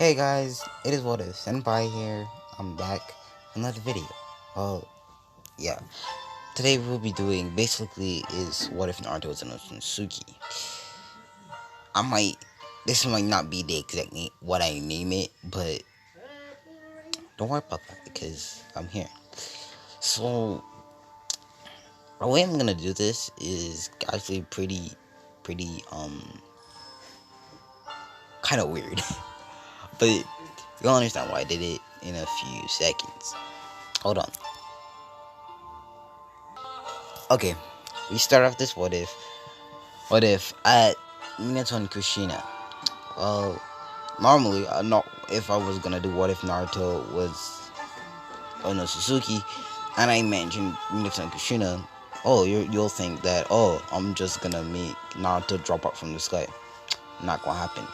Hey guys, it is what is Senpai here. I'm back with another video. Oh yeah. Today we'll be doing basically is what if Naruto was an Otsutsuki. I might this might not be the exact name what I name it, but don't worry about that because I'm here. So the way I'm gonna do this is actually pretty kind of weird, but you'll understand why I did it in a few seconds. Hold on. Okay, we start off this what if. What if at Minato and Kushina? Well, normally, not if I was gonna do what if Naruto was Ono Suzuki, and I mentioned Minato and Kushina. Oh, you'll think that I'm just gonna make Naruto drop out from the sky. Not gonna happen.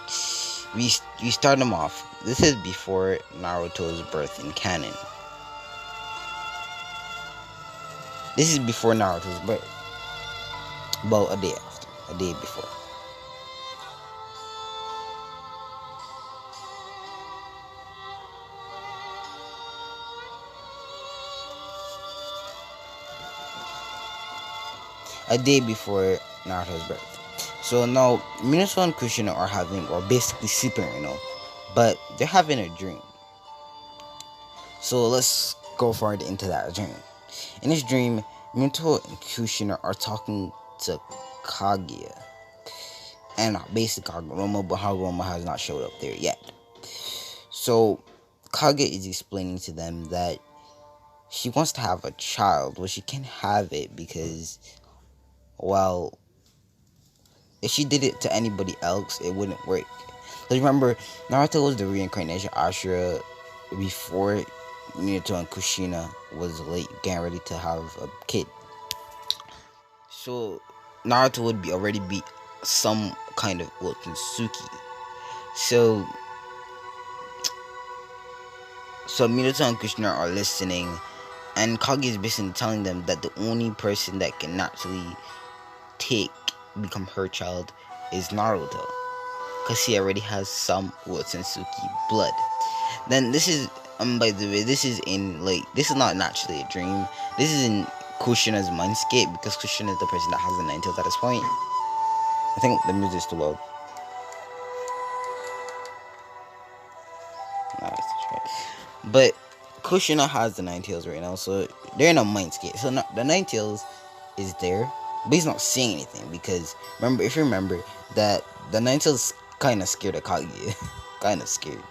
We start them off. This is before Naruto's birth in canon. This is before Naruto's birth. About a day after, a day before. A day before Naruto's birth. So now Minato and Kushina are basically sleeping right now, but they're having a dream. So let's go forward into that dream. In this dream, Minato and Kushina are talking to Kaguya and basically Hagoromo, but Hagoromo has not showed up there yet. So Kaguya is explaining to them that she wants to have a child, but she can't have it because, well, if she did it to anybody else, it wouldn't work. Because remember, Naruto was the reincarnation Ashura before Minato and Kushina was late getting ready to have a kid. So Naruto would already be some kind of Otsutsuki. So Minato and Kushina are listening, and Kage is basically telling them that the only person that can naturally become her child is Naruto, because he already has some Otsutsuki blood. Then this is by the way, this is not naturally a dream. This is in Kushina's mindscape, because Kushina is the person that has the nine tails at this point. I think the music is too loud. Nah, that's right. But Kushina has the nine tails right now, so they're in a mindscape. So the nine tails is there, but he's not saying anything because if you remember that the nine tails kind of scared of Kaguya, kind of scared.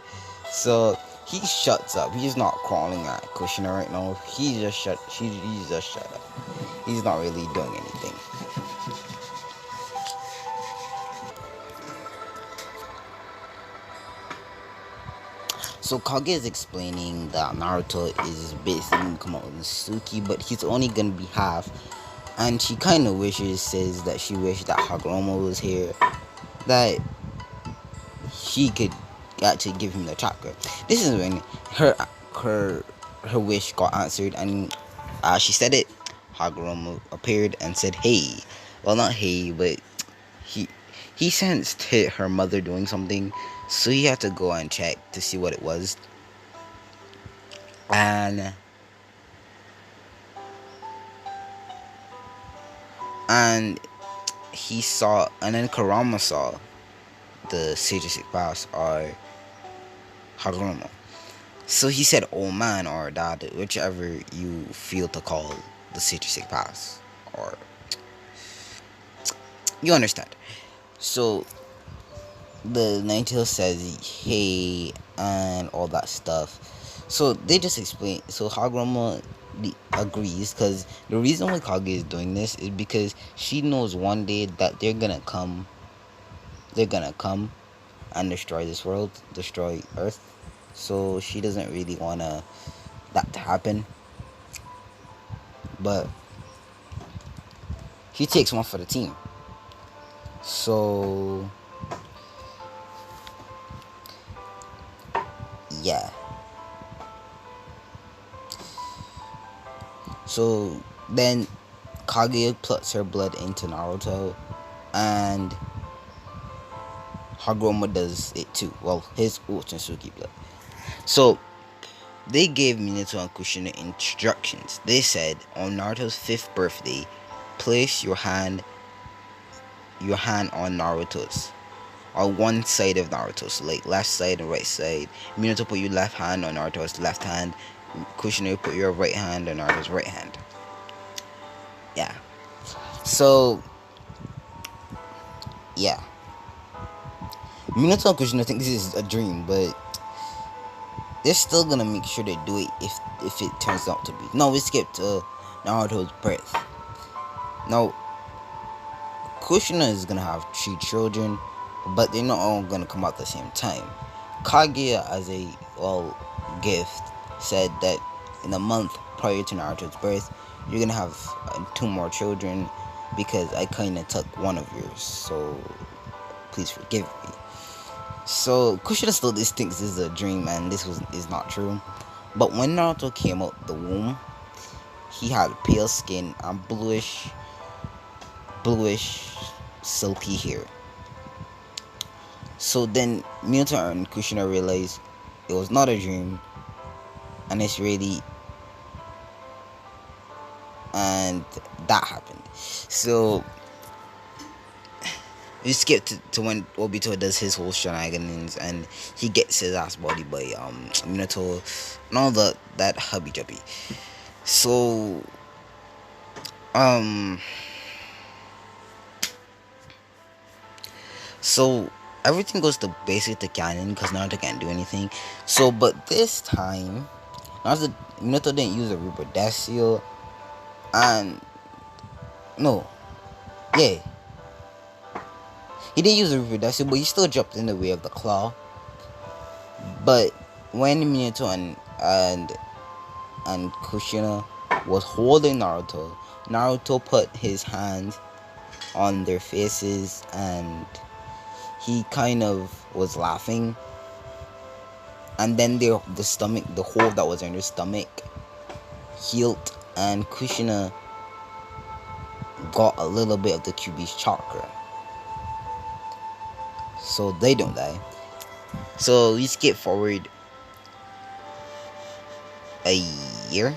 So he shuts up. He's not crawling at Kushina right now. He's just shut up. He's not really doing anything. So Kage is explaining that Naruto is basically gonna come out with Suki, but he's only gonna be half. And she kind of says that she wished that Hagoromo was here, that he could actually give him the chakra. This is when her wish got answered, and she said it. Hagoromo appeared and said, "Hey," well, not hey, but he sensed her mother doing something, so he had to go and check to see what it was, and he saw, and then Karama saw the Sages Pass or Hagoromo. So he said, "Oh man," or "Dad," whichever you feel to call the Sages Pass, or you understand. So the Ninetale says, "Hey," and all that stuff. So they just explain. So Hagoromo agrees, because the reason why Kage is doing this is because she knows one day that they're gonna come and destroy this world, destroy Earth. So she doesn't really want that to happen. But she takes one for the team. So yeah. So then Kaguya puts her blood into Naruto, and Hagoromo does it too. Well, his Otsutsuki blood. So they gave Minato and Kushina instructions. They said on Naruto's 5th birthday, place your hand on Naruto's, or one side of Naruto's, like left side and right side. Minato put your left hand on Naruto's left hand. Kushina put your right hand on Naruto's right hand. Yeah. So yeah. Minato and Kushina think this is a dream, but they're still gonna make sure they do it if it turns out to be. No, we skipped Naruto's birth. Now, Kushina is gonna have 3 children, but they're not all gonna come out at the same time. Kaguya, as a gift, said that in a month prior to Naruto's birth, you're gonna have 2 more children because I kinda took one of yours, so please forgive me. So Kushina still thinks this is a dream and this is not true. But when Naruto came out the womb, he had pale skin and bluish silky hair. So then Minato and Kushina realized it was not a dream and it's really, and that happened. So we skip to when Obito does his whole shenanigans and he gets his ass bodied by Minato and all that hubby jubby. So so everything goes to basic to canon because Naruto can't do anything. So but this time Minato didn't use a Reaper Death Seal, and he didn't use a Reaper Death Seal, but he still jumped in the way of the claw. But when Minato and Kushina was holding Naruto put his hands on their faces and he kind of was laughing, and then the hole that was in their stomach healed, and Kushina got a little bit of the Kyuubi's chakra, so they don't die. So we skip forward a year.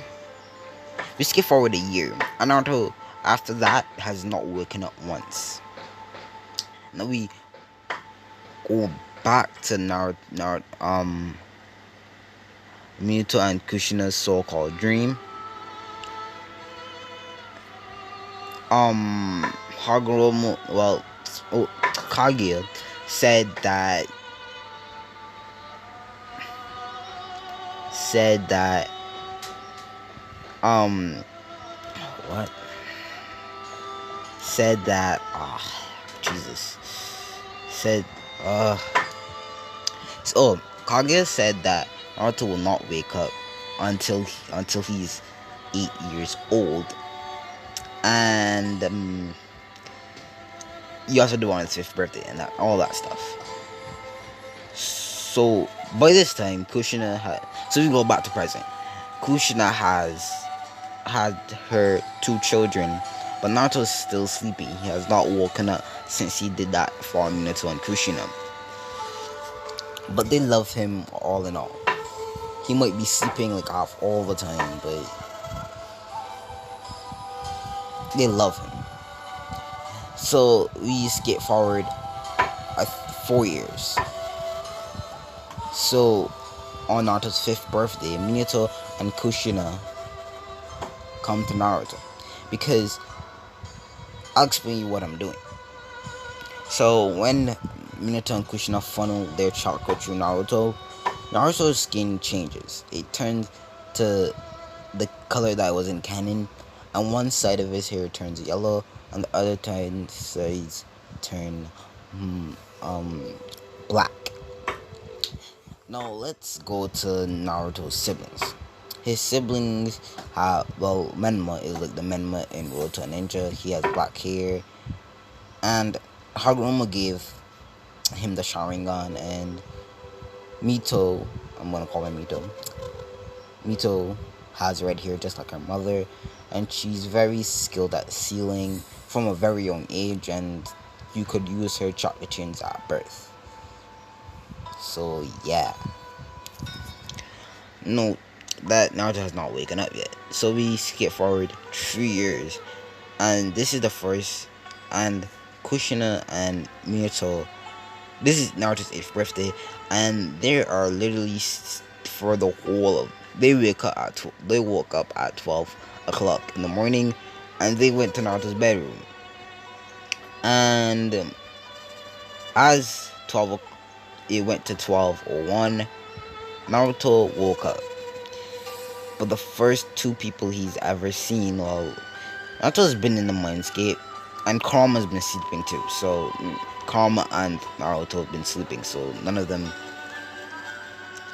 And Naruto after that has not woken up once. Now we go back to Minato and Kushina's so-called dream. Hagoromo, Kaguya said that Kaguya said that Naruto will not wake up until he's 8 years old, and you also do on his 5th birthday and all that stuff. So by this time, so we go back to present. Kushina has had her 2 children, but Naruto is still sleeping. He has not woken up since he did that for Minato and Kushina. But they love him all in all. He might be sleeping like off all the time, but they love him. So we skip forward 4 years. So on Naruto's 5th birthday, Minato and Kushina come to Naruto, because I'll explain you what I'm doing. So when Minato and Kushina funnel their chakra through Naruto's skin changes. It turns to the color that was in canon, and one side of his hair turns yellow and the other sides turn black. Now let's go to Naruto's siblings. His siblings have, Menma is like the Menma in Naruto Ninja. He has black hair, and Hagoromo gave him the Sharingan, and Mito, I'm gonna call her Mito has red hair just like her mother, and she's very skilled at sealing from a very young age, and you could use her chakra chains at birth. So yeah, no, that Naruto has not waken up yet. So we skip forward 3 years, and this is the first, and Kushina and Minato. This is Naruto's 8th birthday, and they are literally for the whole of they woke up at 12 o'clock in the morning, and they went to Naruto's bedroom. And as it went to 12:01, Naruto woke up. But the first two people he's ever seen, well, Naruto's been in the mindscape, and Karma's been sleeping too. So Karma and Naruto have been sleeping, so none of them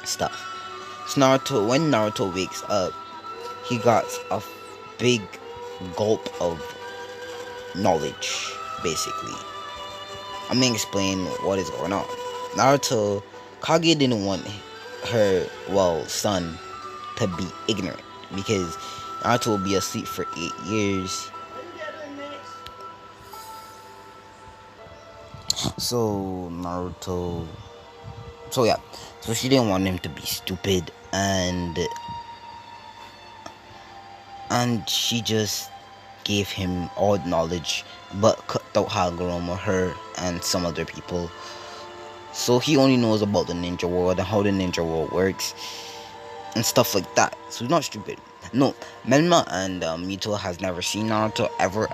stuff. So when Naruto wakes up, he got a big gulp of knowledge, basically. I'm gonna explain what is going on. Kage didn't want her, son, to be ignorant, because Naruto will be asleep for 8 years. So she didn't want him to be stupid, and she just gave him all the knowledge, but cut out Hagoromo, her, and some other people. So he only knows about the ninja world and how the ninja world works and stuff like that. So he's not stupid. No, Menma and Mito has never seen Naruto ever.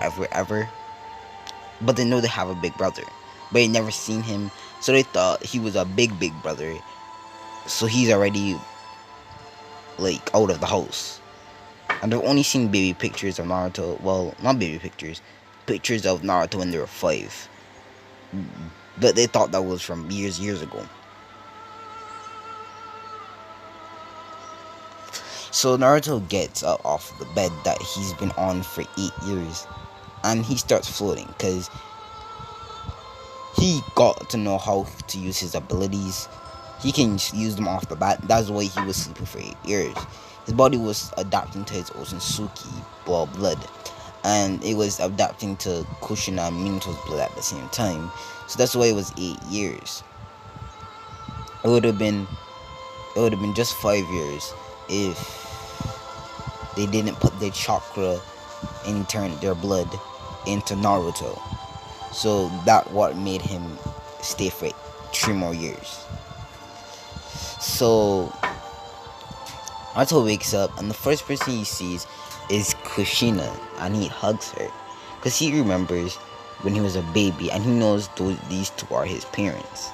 But they know they have a big brother, but they never seen him. So they thought he was a big brother. So he's already like out of the house. And they've only seen baby pictures of Naruto. Well, not baby pictures. Pictures of Naruto when they were 5. But they thought that was from years ago. So Naruto gets up off the bed that he's been on for 8 years. And he starts floating, because he got to know how to use his abilities. He can use them off the bat. That's why he was sleeping for 8 years. His body was adapting to his Otsutsuki blood, and it was adapting to Kushina and Minato's blood at the same time. So that's why it was 8 years. It would have been just 5 years if they didn't put their chakra and turn their blood into Naruto. So that what made him stay for 3 more years. So Naruto wakes up, and the first person he sees is Kushina, and he hugs her, because he remembers when he was a baby, and he knows these two are his parents.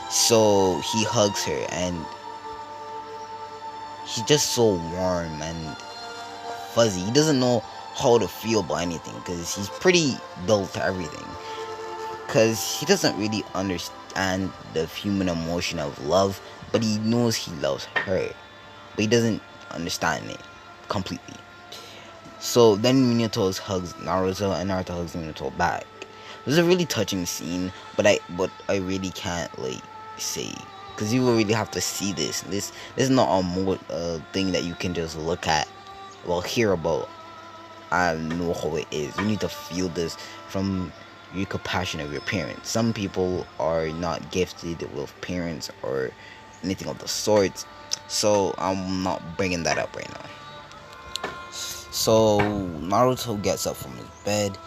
So he hugs her, and he's just so warm and fuzzy. He doesn't know how to feel about anything, because he's pretty dull to everything, because he doesn't really understand the human emotion of love, but he knows he loves her, but he doesn't understand it completely. So then Minato hugs Naruto, and Naruto hugs Minato back. It was a really touching scene, but I really can't say, because you will really have to see this. This is not a thing that you can just look at, hear about, and know how it is. You need to feel this from your compassion of your parents. Some people are not gifted with parents or anything of the sort, so I'm not bringing that up right now. So Naruto gets up from his bed,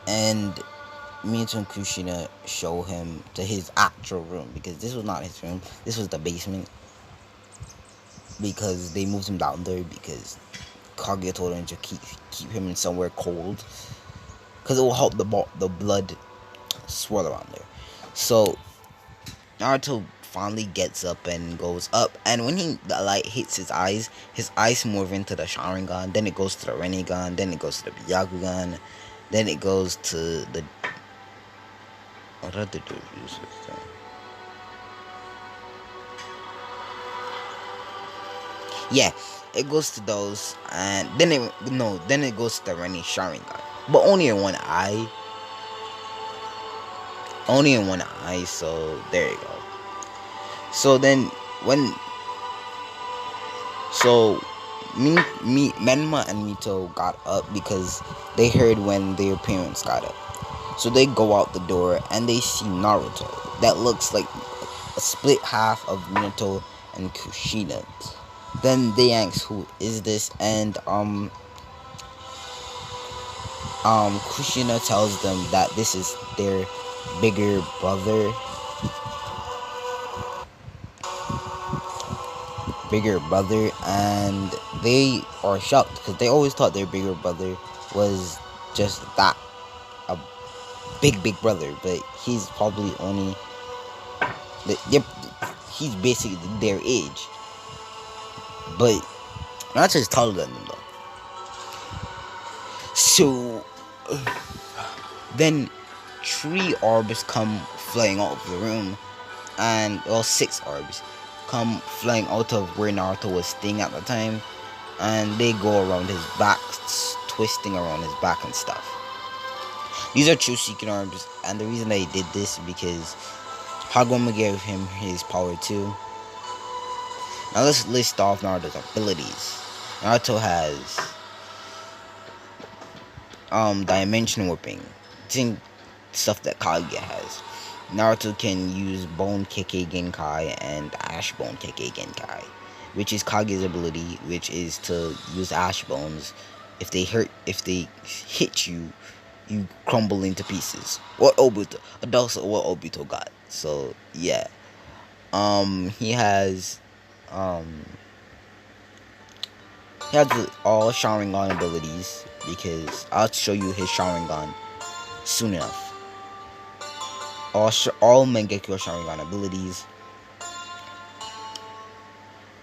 and Minato and Kushina show him to his actual room, because this was not his room. This was the basement, because they moved him down there because Kage told him to keep him in somewhere cold, because it will help the blood swirl around there. So Naruto finally gets up and goes up, and when the light hits his eyes move into the Sharingan, then it goes to the Rinnegan, then it goes to the Byakugan, then it goes to the what other jutsus there? Yeah, it goes to those, and then it goes to the Rinne Sharingan, but only in one eye. So there you go. So then Menma and Mito got up because they heard when their parents got up. So they go out the door and they see Naruto that looks like a split half of Minato and Kushina. Then they ask who is this, and Kushina tells them that this is their bigger brother. And they are shocked because they always thought their bigger brother was just that, a big brother, but he's probably only yep, he's basically their age, but not just taller than them though. So then 3 orbs come flying out of the room, and well, 6 orbs come flying out of where Naruto was staying at the time, and they go around his back, twisting around his back and stuff. These are true secret orbs, and the reason they did this is because Hagoromo gave him his power too. Now let's list off Naruto's abilities. Naruto has dimension warping, stuff that Kage has. Naruto can use Bone Kekkei Genkai and Ash Bone Kekkei Genkai, which is Kage's ability, which is to use Ash Bones. If they hit you, you crumble into pieces. What Obito, that's what Obito got. So yeah, he has all Sharingan abilities, because I'll show you his Sharingan soon enough. All Mangekyo Sharingan abilities,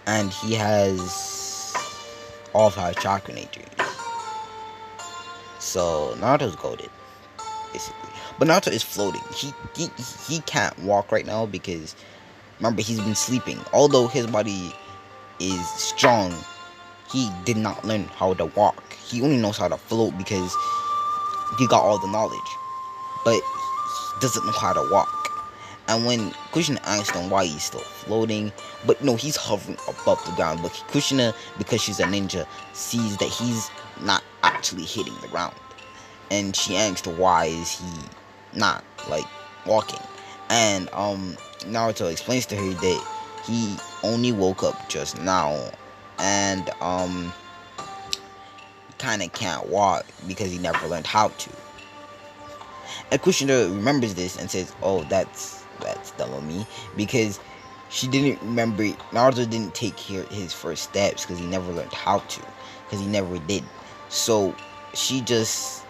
and he has all 5 chakra natures. So Naruto's goated, basically. But Naruto is floating. He can't walk right now because remember, he's been sleeping. Although his body is strong, he did not learn how to walk. He only knows how to float because he got all the knowledge, but he doesn't know how to walk. And when Kushina asked him why he's still floating, but no, he's hovering above the ground. But Kushina, because she's a ninja, sees that he's not actually hitting the ground. And she asked why is he not like walking. And Naruto explains to her that he only woke up just now, and kinda can't walk because he never learned how to. And Kushina remembers this and says, "Oh, that's dumb of me," because she didn't remember. Naruto didn't take his first steps because he never learned how to, because he never did. So she just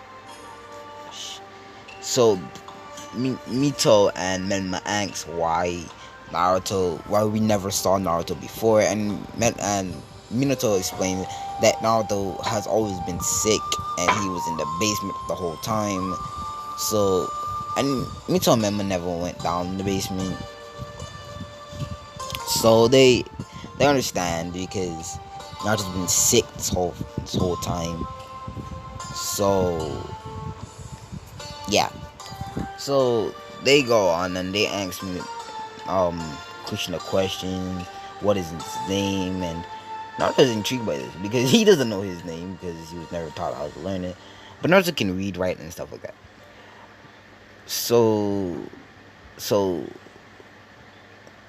Mito and Menma asks why we never saw Naruto before, and Minato explained that Naruto has always been sick and he was in the basement the whole time. So, and Mito and Menma never went down in the basement. So they understand because Naruto's been sick this whole time. So yeah. So they go on and they ask me Kushina questions, what is his name, and Naruto's intrigued by this because he doesn't know his name because he was never taught how to learn it. But Naruto can read, write, and stuff like that. So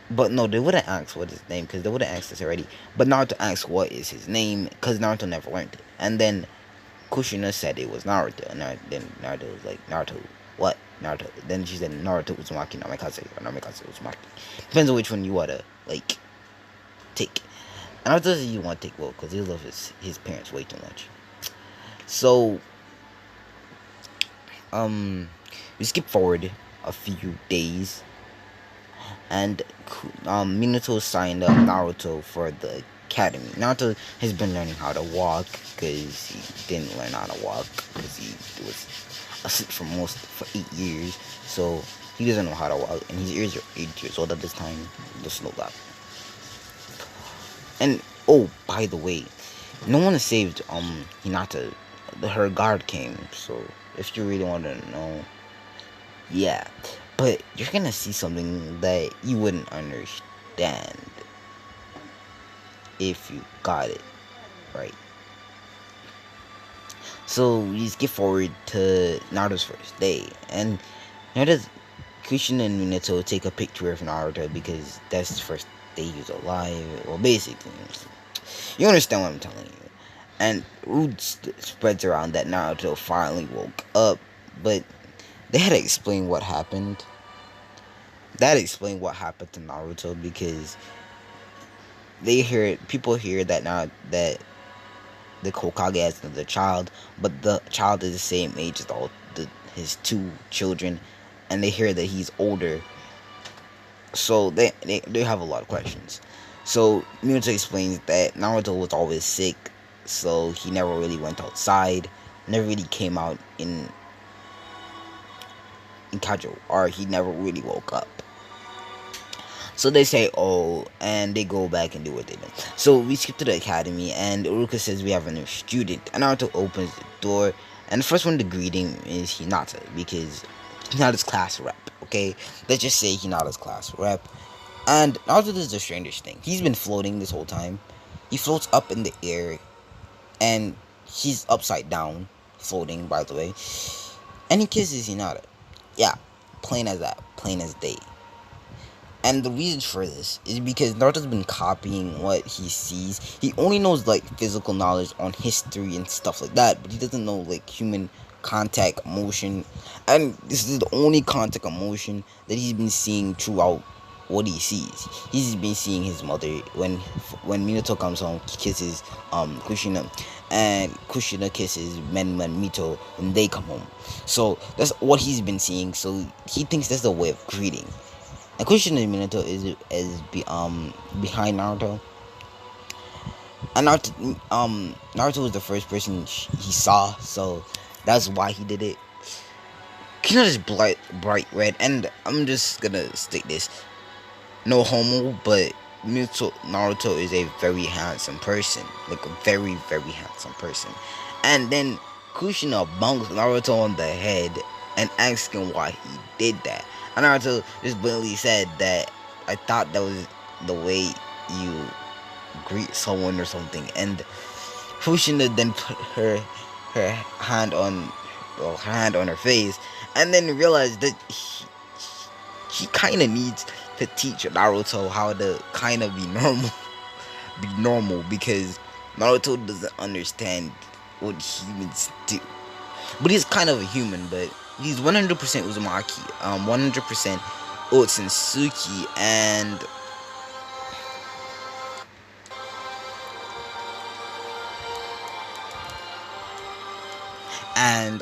but no, they wouldn't ask what his name because they would have asked this already. But Naruto asked what is his name because Naruto never learned it. And then Kushina said it was Naruto, and then Naruto was like, Naruto, what? Naruto. Then she said Naruto Uzumaki Namikaze or Namikaze Uzumaki. Depends on which one you wanna like take. And Naruto says you want to take both because he loves his parents way too much. So we skip forward a few days, and Minato signed up Naruto for the academy. Naruto has been learning how to walk because he didn't learn how to walk because he was asleep for 8 years, so he doesn't know how to walk, and his 8 years old at this time. Just know that. And oh, by the way, no one has saved Hinata. Her guard came, so if you really want to know, yeah. But you're gonna see something that you wouldn't understand if you got it right. So we skip forward to Naruto's first day, and Naruto's Kushina and Minato take a picture of Naruto because that's the first day he was alive. Well, basically, you understand what I'm telling you. And word spreads around that Naruto finally woke up, but they had to explain what happened. That explained what happened to Naruto because people hear that now that the Hokage has another child, but the child is the same age as his two children, and they hear that he's older. So they have a lot of questions. So Minato explains that Naruto was always sick, so he never really went outside, never really came out in Kajo, or he never really woke up. So they say, oh, and they go back and do what they do. So we skip to the academy, and Uruka says we have a new student. And Naruto opens the door, and the first one to greet him is Hinata, because Hinata's class rep, okay? Let's just say Hinata's class rep. And Naruto does the strangest thing. He's been floating this whole time. He floats up in the air, and he's upside down, floating, by the way. And he kisses Hinata. Yeah, plain as that, plain as day. And the reason for this is because Naruto's been copying what he sees. He only knows like physical knowledge on history and stuff like that, but he doesn't know like human contact emotion. And this is the only contact emotion that he's been seeing throughout what he sees. He's been seeing his mother when Minato comes home, he kisses Kushina, and Kushina kisses Menma and Mito when they come home. So that's what he's been seeing. So he thinks that's the way of greeting. And Kushina and Minato is behind Naruto. And Naruto was the first person he saw, so that's why he did it. Hinata's bright red, and I'm just gonna state this: no homo, but Naruto is a very handsome person, like a very very handsome person. And then Kushina bonks Naruto on the head and asks him why he did that. And Naruto just blatantly said that I thought that was the way you greet someone or something. And Kushina then put her hand on her face, and then realized that he kind of needs to teach Naruto how to kind of be normal, because Naruto doesn't understand what humans do. But he's kind of a human, but he's 100% Uzumaki, 100% Otsutsuki, and and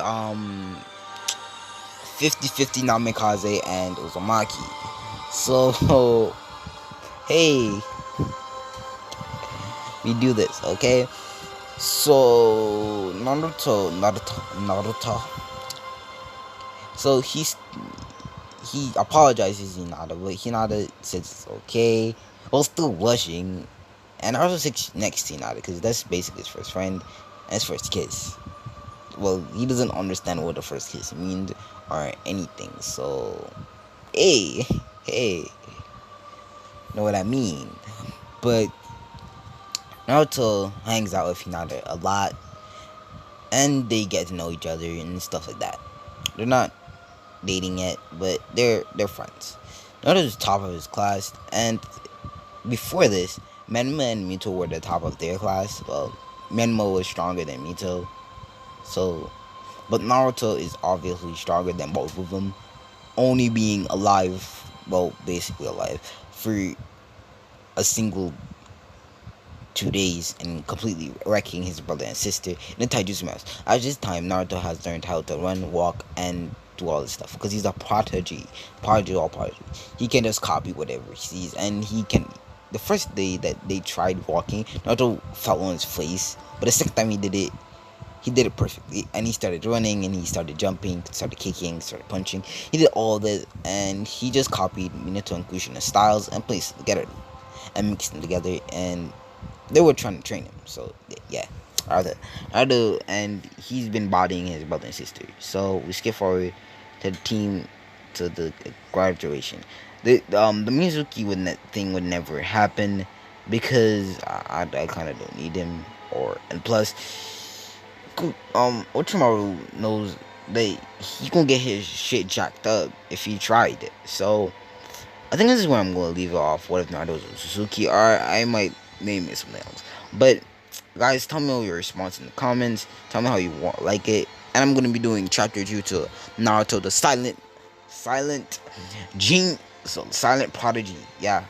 50-50 Namikaze and Uzumaki. So hey, we do this, okay? So Naruto. So he apologizes to Hinata, but Hinata says it's okay, while still blushing. And Naruto sits next to Hinata because that's basically his first friend and his first kiss. Well, he doesn't understand what the first kiss means or anything. So hey, know what I mean? But Naruto hangs out with Hinata a lot, and they get to know each other and stuff like that. They're not dating yet, but they're friends. Naruto's top of his class, and before this, Menma and Mito were the top of their class. Well, Menma was stronger than Mito, so, but Naruto is obviously stronger than both of them, only being alive, well, basically alive, for a single 2 days and completely wrecking his brother and sister in the taijutsu maps. At this time, Naruto has learned how to run, walk, and do all this stuff because he's a prodigy. Prodigy. He can just copy whatever he sees, and he can. The first day that they tried walking, Naruto fell on his face, but the second time he did it perfectly, and he started running, and he started jumping, started kicking, started punching. He did all this, and he just copied Minato and Kushina's styles and placed them together, and mixed them together, and they were trying to train him. So yeah, Naruto, and he's been bodying his brother and sister. So we skip forward to the team, to the graduation. The Mizuki thing would never happen because I kind of don't need him, and plus Orochimaru knows Like, he gonna get his shit jacked up if he tried it. So I think this is where I'm gonna leave it off. What if Naruto was Suzuki? Or I might name it something else. But guys, tell me your response in the comments. Tell me how you like it. And I'm gonna be doing chapter 2 to Naruto the silent gene, so silent prodigy. Yeah.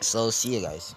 So see you guys.